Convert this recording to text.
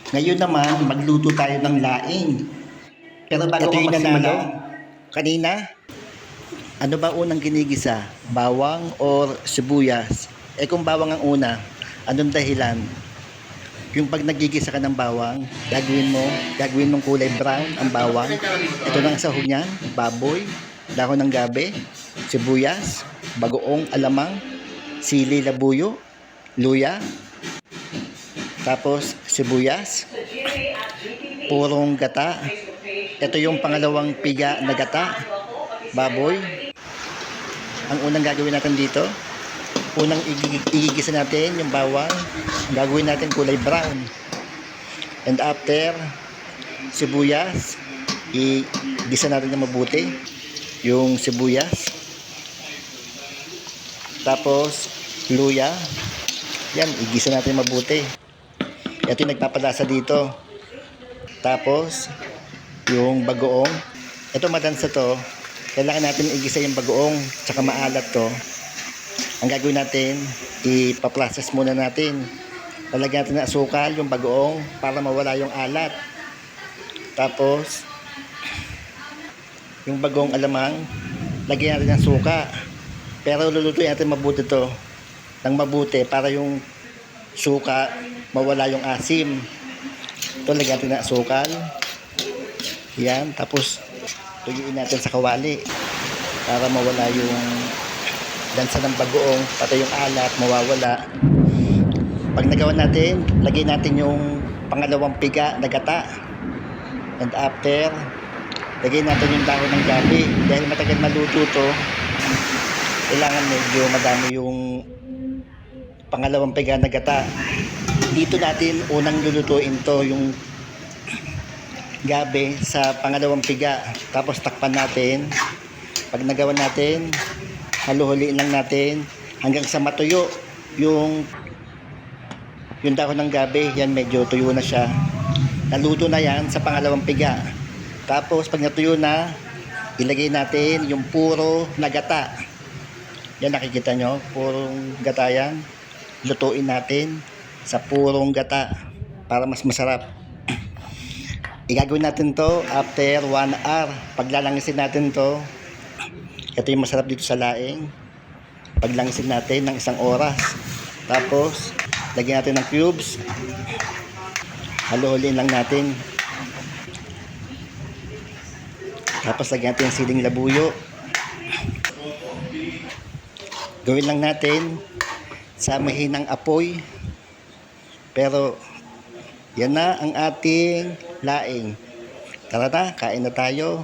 Ngayon naman, magluto tayo ng laing. Pero bago Ito ko yung magsimula, nanalo. Kanina, ano ba unang ginigisa? Bawang or sibuyas? Kung bawang ang una, anong dahilan? Yung pag nagigisa ka ng bawang, gagawin mong kulay brown ang bawang. Ito na ang sahog niyan, baboy, dahon ng gabi, sibuyas, bagoong alamang, sili labuyo, luya, tapos sibuyas, purong gata. Ito yung pangalawang piga na gata, baboy. Ang unang gagawin natin dito, unang igigisa natin yung bawang, gagawin natin kulay brown. And after, sibuyas, igisa natin na mabuti yung sibuyas. Tapos, luya, yan, igisa natin mabuti. Ito yung nagpapalasa dito. Tapos, yung bagoong, ito madansa to, kailangan natin igisa yung bagoong, tsaka maalat to. Ang gagawin natin, ipaprocess muna natin. Lalagyan natin ng asukal, yung bagoong, para mawala yung alat. Tapos, yung bagoong alamang, lagyan natin ng suka. Pero lulutuin natin mabuti to, ng mabuti, para yung suka, mawala yung asim. Ito, lagyan natin ng asukal. Yan, tapos, tuyuin natin sa kawali, para mawala yung lansa ng bagoong, pati yung alat, mawawala. Pag nagawa natin, lagay natin yung pangalawang piga na gata. And after, lagay natin yung dahon ng gabi. Dahil matagal maluto to, kailangan medyo madami yung pangalawang piga na gata. Dito natin unang lulutuin to, yung gabi sa pangalawang piga. Tapos takpan natin. Pag nagawa natin, haluhuliin lang natin hanggang sa matuyo yung dahon ng gabi. Yan, medyo tuyo na siya. Naluto na yan sa pangalawang piga. Tapos pag natuyo na, ilagay natin yung puro na gata. Yan, nakikita nyo, purong gata yan. Lutuin natin sa purong gata para mas masarap. Igagawin natin to after 1 hour. Paglalangisin natin to, ito yung masarap dito sa laing. Paglangisin natin ng 1 oras. Tapos, lagyan natin ng cubes. Haluhulin lang natin. Tapos, lagyan natin ng siling labuyo. Gawin lang natin sa mahinang apoy. Pero, yan na ang ating laing. Tara na, kain na tayo.